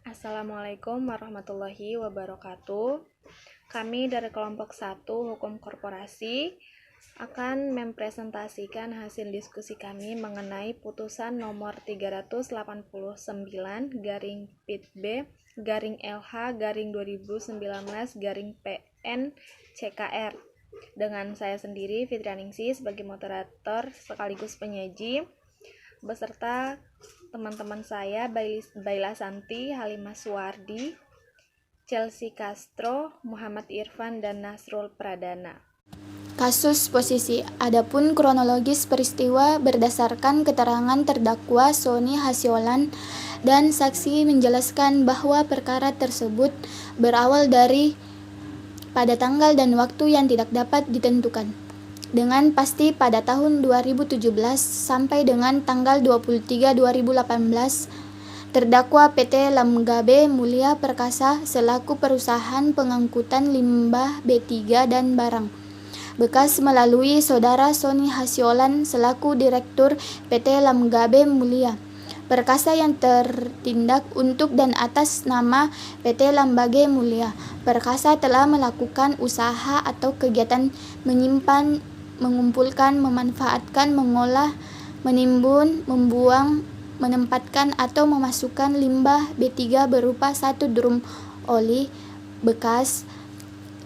Assalamualaikum warahmatullahi wabarakatuh. Kami dari kelompok 1 Hukum Korporasi akan mempresentasikan hasil diskusi kami mengenai putusan nomor 389 garing PIT B garing LH garing 2019 garing PN CKR dengan saya sendiri Fitrianingsih sebagai moderator sekaligus penyaji beserta teman-teman saya Baila Santi, Halimah Suwardi, Chelsea Castro, Muhammad Irfan, dan Nasrul Pradana. Kasus posisi. Adapun kronologis peristiwa berdasarkan keterangan terdakwa Sony Hasiolan dan saksi menjelaskan bahwa perkara tersebut berawal dari pada tanggal dan waktu yang tidak dapat ditentukan dengan pasti pada tahun 2017 sampai dengan tanggal 23 2018. Terdakwa PT Lamgabe Mulia Perkasa selaku perusahaan pengangkutan limbah B3 dan barang bekas melalui saudara Sony Hasiolan selaku Direktur PT Lamgabe Mulia Perkasa yang tertindak untuk dan atas nama PT Lamgabe Mulia Perkasa telah melakukan usaha atau kegiatan menyimpan, mengumpulkan, memanfaatkan, mengolah, menimbun, membuang, menempatkan atau memasukkan limbah B3 berupa 1 drum oli bekas,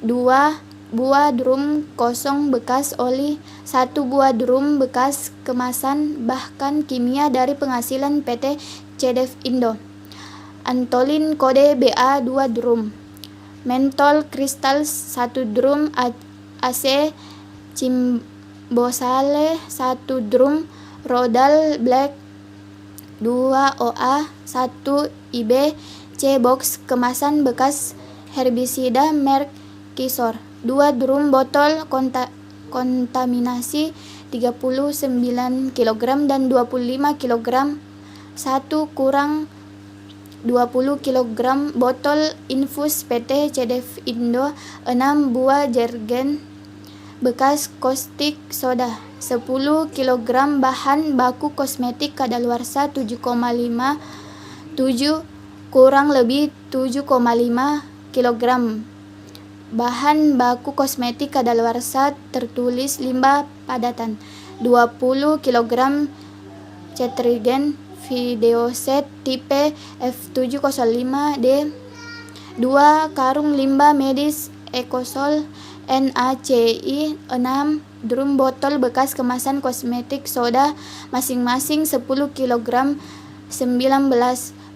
2 buah drum kosong bekas oli, 1 buah drum bekas kemasan bahkan kimia dari penghasilan PT CDF Indo, Antolin kode BA 2 drum, mentol kristal 1 drum, AC Cimbosale 1 drum, Rodal Black 2 OA 1 IB C box kemasan bekas herbisida merek Kisor, 2 drum botol kontaminasi 39 kg dan 25 kg, 1 kurang 20 kg botol infus PT CDF Indo, 6 buah jergen bekas caustic soda, 10 kg bahan baku kosmetik kadaluarsa 7,5 kurang lebih 7,5 kg bahan baku kosmetik kadaluarsa tertulis limbah padatan, 20 kg cetrigen videoset tipe F705D, 2 karung limbah medis Ecosol NaCl, 6 drum botol bekas kemasan kosmetik soda masing-masing 10 kg, 19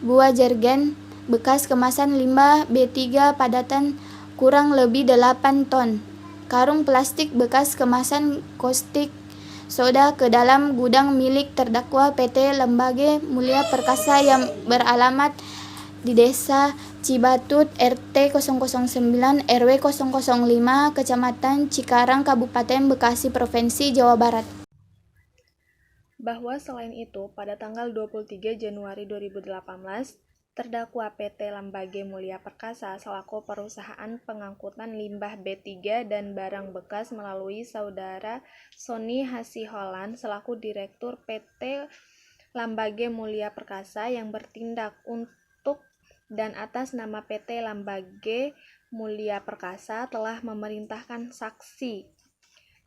buah jergen bekas kemasan limbah B3 padatan kurang lebih 8 ton, karung plastik bekas kemasan caustic soda ke dalam gudang milik terdakwa PT Lamgabe Mulia Perkasa yang beralamat di Desa Cibatut RT 009 RW 005 Kecamatan Cikarang Kabupaten Bekasi Provinsi Jawa Barat. Bahwa selain itu, pada tanggal 23 Januari 2018, terdakwa PT Lamgabe Mulia Perkasa selaku perusahaan pengangkutan limbah B3 dan barang bekas melalui saudara Sony Hasiolan selaku Direktur PT Lamgabe Mulia Perkasa yang bertindak untuk dan atas nama PT Lamgabe Mulia Perkasa telah memerintahkan saksi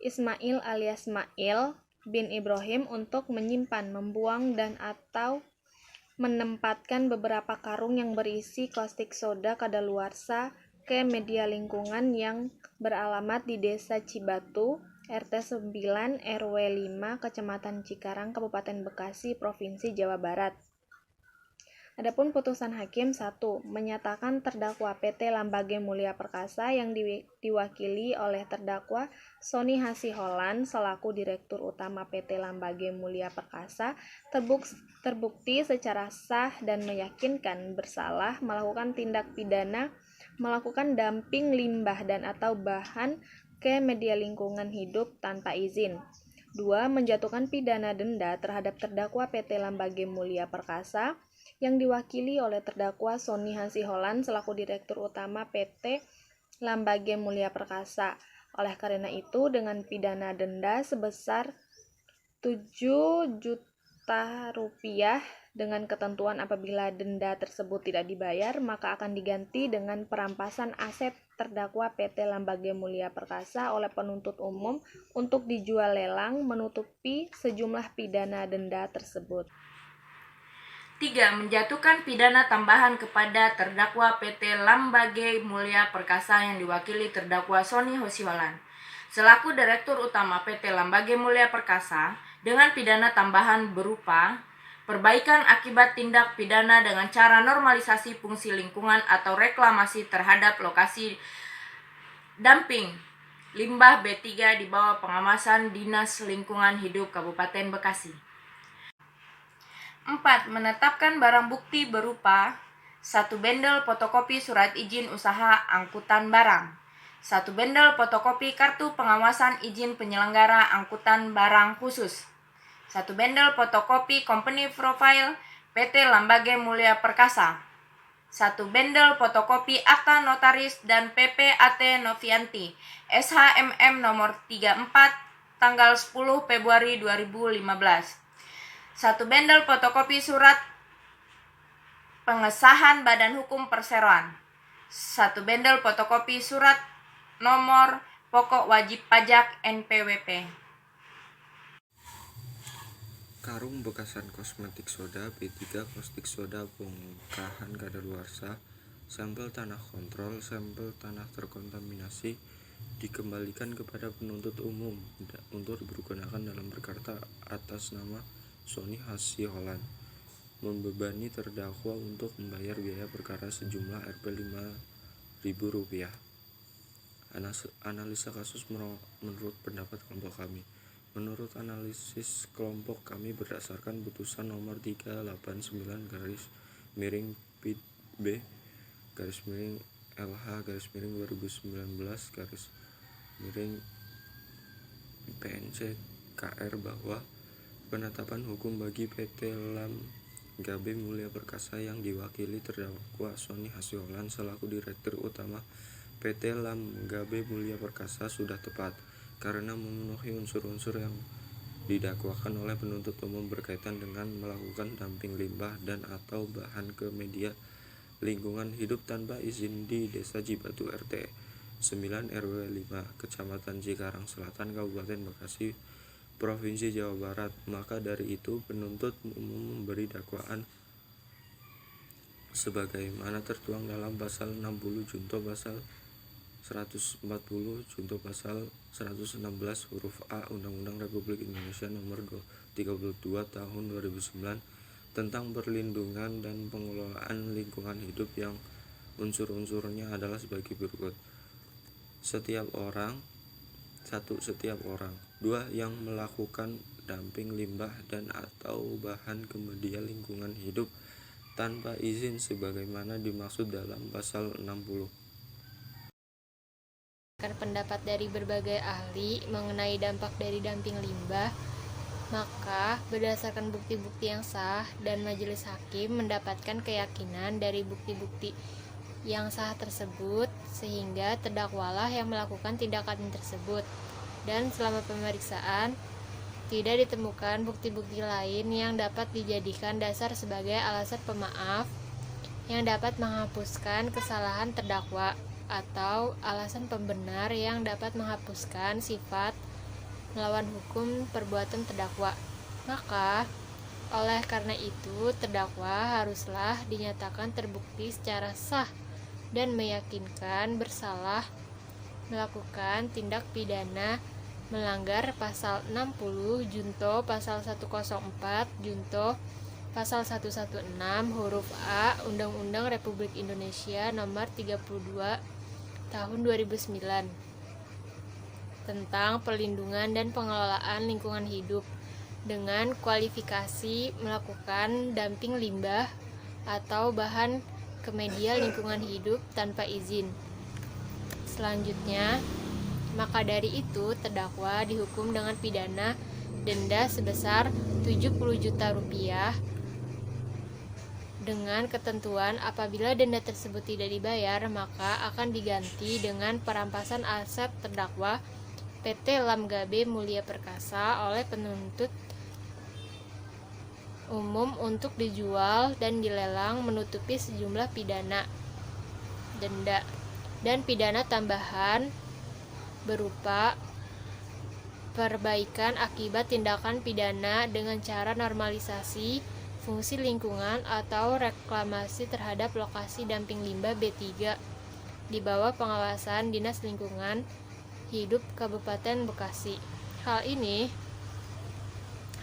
Ismail alias Mail bin Ibrahim untuk menyimpan, membuang, dan atau menempatkan beberapa karung yang berisi caustic soda kadaluarsa ke media lingkungan yang beralamat di Desa Cibatu, RT 9 RW 5, Kecamatan Cikarang, Kabupaten Bekasi, Provinsi Jawa Barat. Adapun putusan hakim 1 menyatakan terdakwa PT Lamgabe Mulia Perkasa yang diwakili oleh terdakwa Sony Hasiolan selaku Direktur Utama PT Lamgabe Mulia Perkasa terbukti secara sah dan meyakinkan bersalah melakukan tindak pidana melakukan dumping limbah dan atau bahan ke media lingkungan hidup tanpa izin. 2. Menjatuhkan pidana denda terhadap terdakwa PT Lamgabe Mulia Perkasa yang diwakili oleh terdakwa Sony Hasiolan selaku Direktur Utama PT Lamgabe Mulia Perkasa. Oleh karena itu, dengan pidana denda sebesar 7 juta rupiah dengan ketentuan apabila denda tersebut tidak dibayar maka akan diganti dengan perampasan aset terdakwa PT Lambaga Mulia Perkasa oleh penuntut umum untuk dijual lelang menutupi sejumlah pidana denda tersebut. 3. Menjatuhkan pidana tambahan kepada terdakwa PT Lambaga Mulia Perkasa yang diwakili terdakwa Sony Hosiolan selaku Direktur Utama PT Lambaga Mulia Perkasa dengan pidana tambahan berupa perbaikan akibat tindak pidana dengan cara normalisasi fungsi lingkungan atau reklamasi terhadap lokasi dumping limbah B3 di bawah pengawasan Dinas Lingkungan Hidup Kabupaten Bekasi. 4. Menetapkan barang bukti berupa 1 bendel fotokopi surat izin usaha angkutan barang, 1 bendel fotokopi kartu pengawasan izin penyelenggara angkutan barang khusus, 1 bendel fotokopi company profile PT Lambaga Mulia Perkasa, 1 bendel fotokopi akta notaris dan PPAT Novianti SHMM nomor 34 tanggal 10 Februari 2015, 1 bendel fotokopi surat pengesahan Badan Hukum Perseroan, 1 bendel fotokopi surat nomor pokok wajib pajak NPWP. Karung bekasan kosmetik soda B3 caustic soda bongkahan kadaluarsa, sampel tanah kontrol, sampel tanah terkontaminasi dikembalikan kepada penuntut umum untuk digunakan dalam perkara atas nama Sony Hosiolan, membebani terdakwa untuk membayar biaya perkara sejumlah Rp5.000. Analisa kasus menurut pendapat kelompok kami. Menurut analisis kelompok kami berdasarkan putusan nomor 3/PIT/B/LH/2019/PNC KR bahwa penetapan hukum bagi PT Lambaga Mulia Perkasa yang diwakili terdakwa Sony Hosiolan selaku Direktur Utama PT Lambaga Mulia Perkasa sudah tepat karena memenuhi unsur-unsur yang didakwakan oleh penuntut umum berkaitan dengan melakukan dumping limbah dan atau bahan ke media lingkungan hidup tanpa izin di Desa Cibatu RT 9 RW 5 Kecamatan Cikarang Selatan Kabupaten Bekasi Provinsi Jawa Barat. Maka dari itu penuntut umum memberi dakwaan sebagaimana tertuang dalam pasal 60 junto pasal 140 junto pasal 116 huruf A Undang-Undang Republik Indonesia Nomor 32 Tahun 2009 tentang perlindungan dan pengelolaan lingkungan hidup yang unsur-unsurnya adalah sebagai berikut. Setiap orang. 1. Setiap orang. 2. Yang melakukan dumping limbah dan atau bahan ke media lingkungan hidup tanpa izin sebagaimana dimaksud dalam pasal 60. Pendapat dari berbagai ahli mengenai dampak dari dumping limbah, maka berdasarkan bukti-bukti yang sah dan majelis hakim mendapatkan keyakinan dari bukti-bukti yang sah tersebut sehingga terdakwalah yang melakukan tindakan tersebut, dan selama pemeriksaan tidak ditemukan bukti-bukti lain yang dapat dijadikan dasar sebagai alasan pemaaf yang dapat menghapuskan kesalahan terdakwa atau alasan pembenar yang dapat menghapuskan sifat melawan hukum perbuatan terdakwa. Maka oleh karena itu terdakwa haruslah dinyatakan terbukti secara sah dan meyakinkan bersalah melakukan tindak pidana melanggar pasal 60 junto pasal 104 junto pasal 116 huruf A Undang-Undang Republik Indonesia Nomor 32 Tahun 2009 tentang perlindungan dan pengelolaan lingkungan hidup dengan kualifikasi melakukan dumping limbah atau bahan ke media lingkungan hidup tanpa izin. Selanjutnya, maka dari itu terdakwa dihukum dengan pidana denda sebesar Rp70 juta dengan ketentuan apabila denda tersebut tidak dibayar maka akan diganti dengan perampasan aset terdakwa PT Lambaga Mulia Perkasa oleh penuntut umum untuk dijual dan dilelang menutupi sejumlah pidana, denda, dan pidana tambahan berupa perbaikan akibat tindakan pidana dengan cara normalisasi fungsi lingkungan atau reklamasi terhadap lokasi dumping limbah B3 di bawah pengawasan Dinas Lingkungan Hidup Kabupaten Bekasi. Hal ini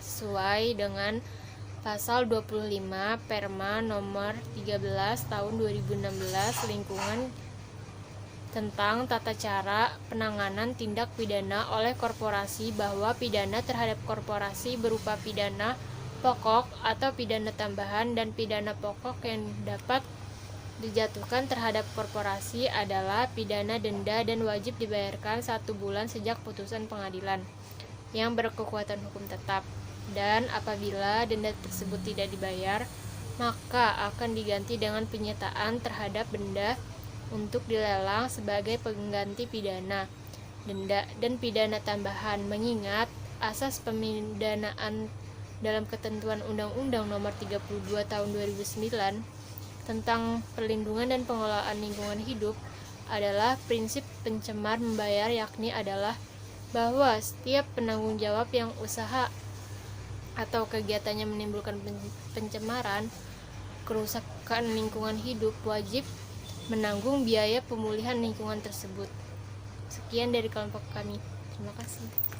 sesuai dengan Pasal 25 Perma nomor 13 tahun 2016 Lingkungan tentang tata cara penanganan tindak pidana oleh korporasi, bahwa pidana terhadap korporasi berupa pidana pokok atau pidana tambahan dan pidana pokok yang dapat dijatuhkan terhadap korporasi adalah pidana denda dan wajib dibayarkan 1 bulan sejak putusan pengadilan yang berkekuatan hukum tetap, dan apabila denda tersebut tidak dibayar maka akan diganti dengan penyitaan terhadap benda untuk dilelang sebagai pengganti pidana, denda, dan pidana tambahan, mengingat asas pemidanaan dalam ketentuan Undang-Undang Nomor 32 Tahun 2009 tentang perlindungan dan pengelolaan lingkungan hidup adalah prinsip pencemar membayar, yakni adalah bahwa setiap penanggung jawab yang usaha atau kegiatannya menimbulkan pencemaran, kerusakan lingkungan hidup wajib menanggung biaya pemulihan lingkungan tersebut. Sekian dari kelompok kami. Terima kasih.